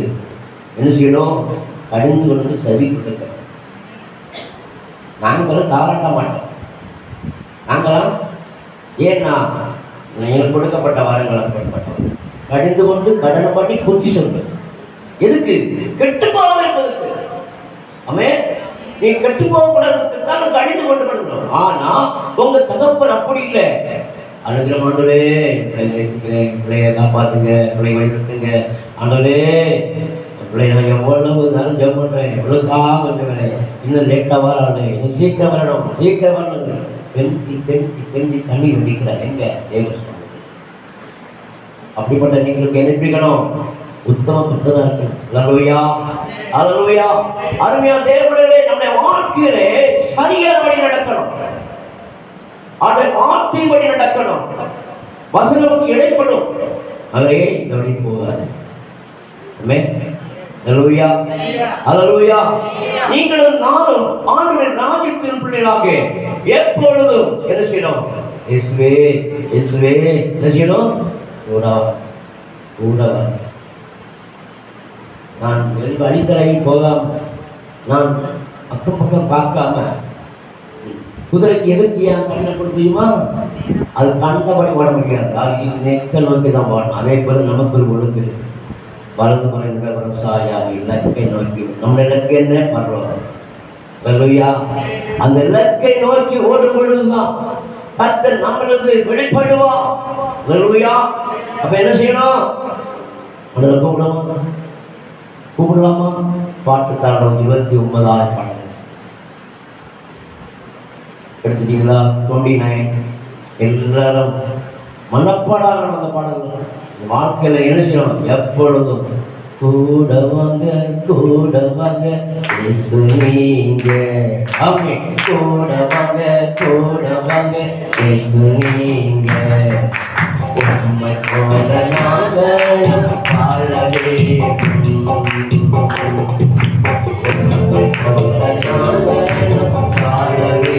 என்ன செய்யணும்? கடிந்து கொள்ளுக்கு செவி கொடுக்க. நாங்களும் தாராட்ட மாட்டோம். நாங்களாம் ஏன்னா எங்களுக்கு கொடுக்கப்பட்ட வாரங்களை பயன்பட்டோம். கடிந்து கொண்டு கடனை பண்ணி புத்தி சொல்றோம். எதுக்கு? கெட்டு போகாம இருப்பதற்கு. ஆமென். நீ கெட்டு போகக்கூடாது தான் கடிந்து கொண்டு பண்ணணும். ஆனா உங்க தகப்பன் அப்படி இல்லை. அனுகிற ஆண்டவரே பிள்ளைய காப்பாத்துங்க, பிள்ளை வழிநடத்துங்க. ஆண்டவரே பிள்ளை நான் எவ்வளவு நேரம் ஜெபம் பண்றேன், எவ்வளவுக்காக கொஞ்சம் இன்னும் லேட்டா வராது, இன்னும் சீக்கிரம் வரணும், சீக்கிரம் வரணும். பெஞ்சி பெஞ்சி பெஞ்சி தண்ணி வெடிக்கிறார். எங்க தேவ அப்படிப்பட்ட நீங்களுக்கு என்ன பிடிக்கணும்? உத்தம புத்தனா இருக்கணும். அல்லேலூயா, அல்லேலூயா. அருமையான தேவனே, நம்முடைய வாழ்க்கையிலே சரியான வழி நடக்கணும். அவருடைய வார்த்தை வழி நடக்கணும். வசனமுக்கு இடைப்படும். அவரே இந்த வழி போகாது. ஆமென். அல்லேலூயா, அல்லேலூயா. நீங்களும் நானும் ஆண்டவருடைய ராஜ்யத்தின் பிள்ளைகளாக எப்பொழுதும் என்ன செய்யணும்? இயேசுவே இயேசுவே என்ன செய்யணும்? கூட நான் வழித்தலைவி போகாம, நான் அக்கம் பக்கம் பார்க்காம, குதிரைக்கு எதுக்கு ஏன் கண்ணை கொடுத்துமா? அது கண்டபடி ஓட முடியாது. அது நெக்கல் நோக்கி தான் போடணும். அதே போல நமக்கு ஒரு ஒழுங்கு வலது முறை சாயாக இலக்கை நோக்கி. நம்ம இலக்கு என்ன பண்றோம்? அல்லேலூயா. அந்த இலக்கை நோக்கி ஓடும் பொழுதுதான் கர்த்தர் நம்மளுக்கு வெளிப்படுவா. அல்லேலூயா. அப்ப என்ன செய்யணும்? கூப்பிடலாமா? பாட்டு தாளம் 29 பாடல் எடுத்துட்டீங்களா? 29 எல்லாரும் மனப்பாடாக அந்த பாடல்கள் வாழ்க்கையில என்ன செய்யணும்? எப்பொழுதும் கூட வாங்க கூட வாங்க இயேசு நீங்க. ஆமென். கூட வாங்க இயேசு நீங்க. உம்மை போல நாங்கள் வாழவே, உம்மை போல நாங்கள் வாழவே.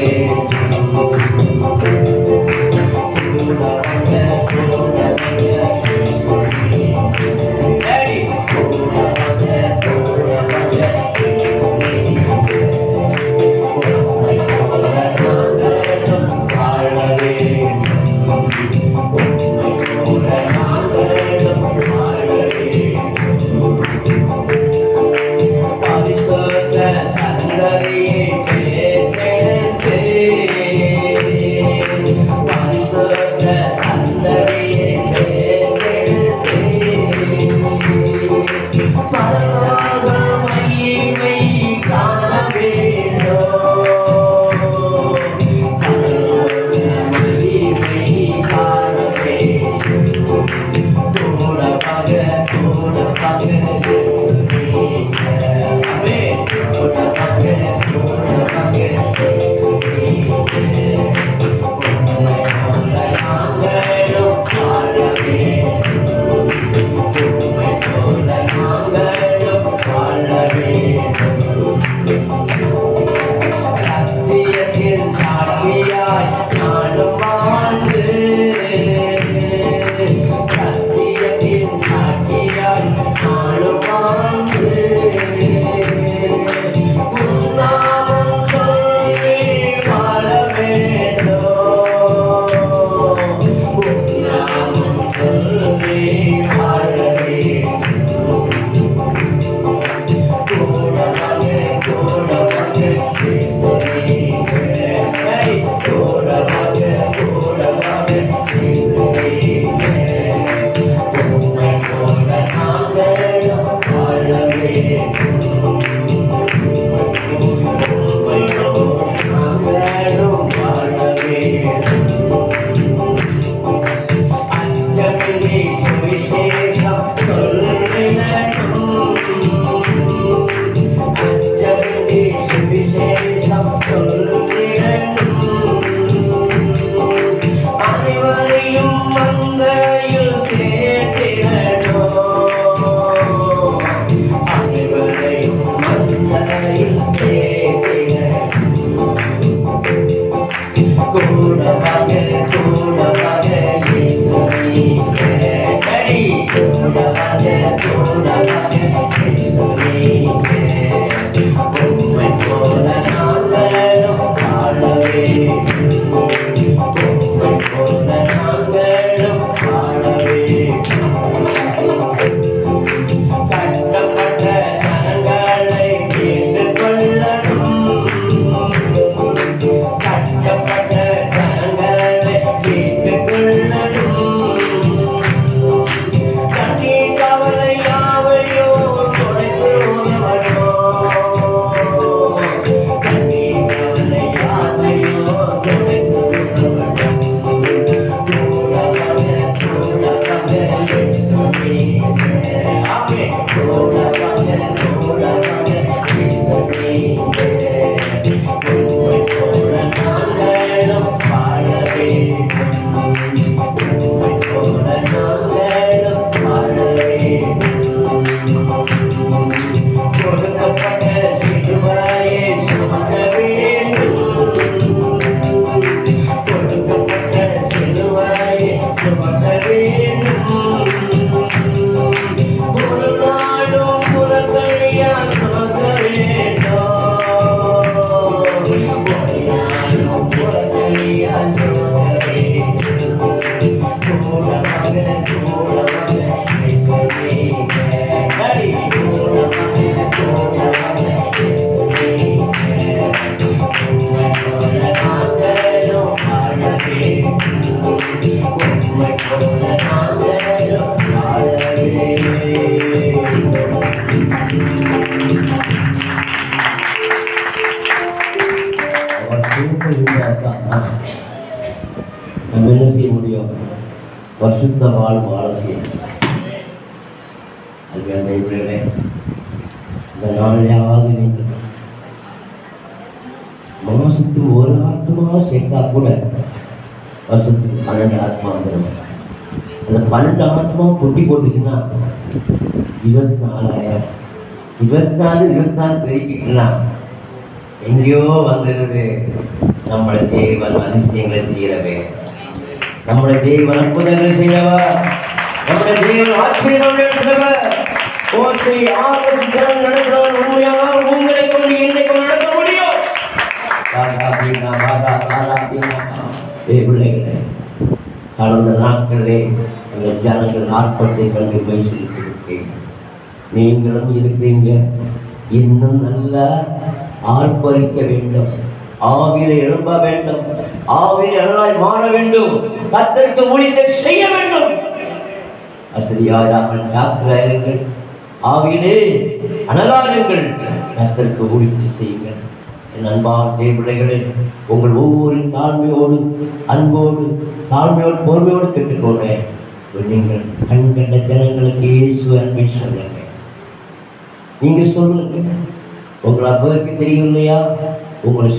நம்ம என்ன செய்ய முடியும்? பரிசுத்த வாழ்வு வாழ செய்யணும். அது அந்த இப்படியே இந்த நாளையாவது நீங்கள் மாசத்துக்கு ஒரு ஆத்மா சேர்த்தா கூட வருஷத்துக்கு 12 ஆத்மா வந்துடும். அந்த 12 ஆத்மா பொட்டி போட்டுச்சுன்னா 24,000. 24 பெருக்கிட்டுனா எங்கேயோ வந்துடுது. நம்மளை தேவன் அதிசயங்களை செய்யறவே, நம்மளை தேவன் அற்புதங்களை செய்யவா, நம்மளை தேவன் ஆச்சரியம் நடத்துறவர். ஓசை ஆர்வம் நடத்துறவர் உண்மையாக உங்களை கொண்டு என்னை கொண்டு நடத்த முடியும். பிள்ளைகளே, கடந்த நாட்களே அந்த ஜனங்கள் ஆர்ப்பத்தை கண்டு போய் சொல்லியிருக்கேன். நீங்களும் இருக்கிறீங்க. இன்னும் நல்லா ஆர்ப்பரிக்க வேண்டும், ஆவியில எழும்ப வேண்டும், ஆவியில அனலாய் மாற வேண்டும், கர்த்தருக்கு ஊழியத்தை செய்ய வேண்டும். அசதியாயாமல் ஜாக்கிரதையாயிருங்கள், ஆவியிலே அனலாயுங்கள், கர்த்தருக்கு ஊழியத்தை செய்யுங்கள். என் அன்பான தேவபிள்ளைகளே, உங்கள் ஒவ்வொரு தாழ்மையோடு, அன்போடு, தாழ்மையோடு, பொறுமையோடு கேட்டுக்கொண்டேன். நீங்கள் கண்கண்ட ஜனங்களுக்கு இயேசு அன்பை சொல்லுங்க. நீங்க சொல்லுங்க. உங்களை அப்பருக்கு தெரியும் இல்லையா? உங்களை